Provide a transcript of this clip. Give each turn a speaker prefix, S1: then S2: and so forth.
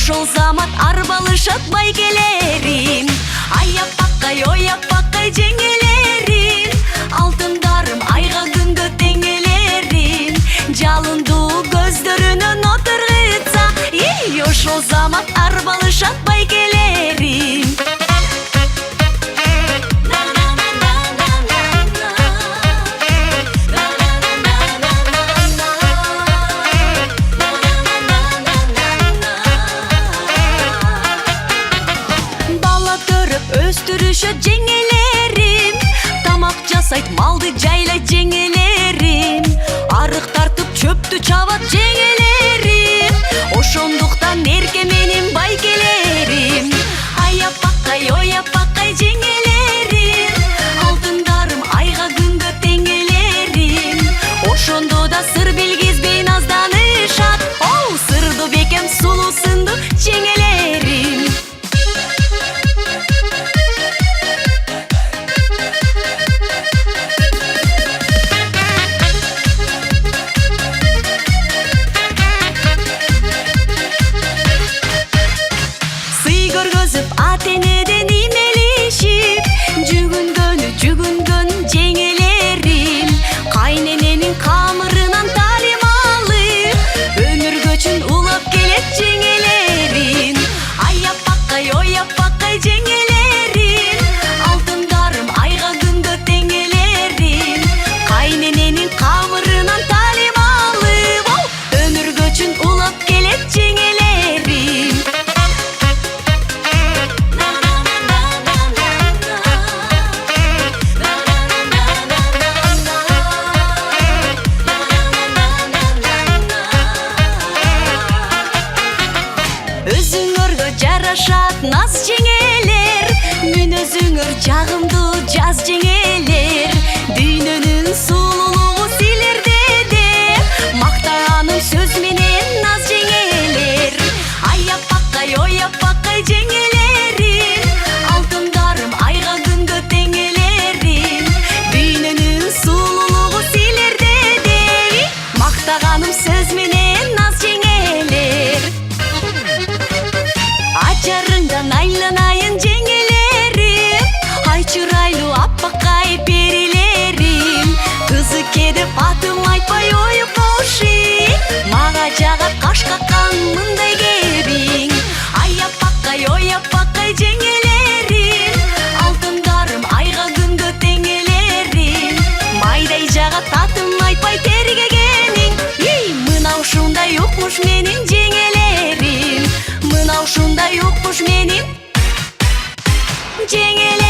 S1: Ошол замат арбалышат байгелерим, аяпаккай ояпаккай жеңелерим, алтындарым айга күнгө теңелерим, жалындуу көздөрүнөн отургуца, ошол замат арбалышат байгелерим. Өстүрүшөт жеңелерим, тамак жасайт малды жайлайт жеңелерим, арык тартып чөптү чабат жеңелерим, ошондуктан эрке менин байгелерим. Аяпаккай ояпаккай жеңелерим, алтындарым айга күнгө теңелерим, ошондо да сыр билгизбей назданышат, сырдуу бекем сулуу сындуу жеңелерим. Ата-энеден имелишип, жүгүнгөн жеңелерим, кайнененин камырынан талим алып, өмүргөчүн улап келет жеңелерим. Аяпаккай ояпаккай жеңелерим, алтындарым айга күнгө теңелерим, кайнененин камырынан талим алып, өмүргөчүн улап келет жеңелерим. Өзүңөргө жарашат наз жеңелер, мүнөзүңөр жагымдуу жаз жеңелер, дүйнөнүн сулуулугу силерде деп мактаганым сөз менен наз жеңелер. Аяпаккай ояпаккай жеңелерим, алтындарым айга күнгө теңелерим, дүйнөнүн сулуулугу силерде деп мактаганым сөз менен наз жеңелер. Ажарыңдан айланайын жеңелерим, ай чырайлуу аппаккай перилерим, кызы кедип атым айтпай уюпуши, мага жагат каш каккан мындай кебиң. Аяпаккай ояпаккай жеңелерим, алтындарым айга күнгө теңелерим, майдай жагат атым айтпай тергегениң, мына ушундай укмуш менин жеңелерим, мына ушундай укмуш менин жеңелерим.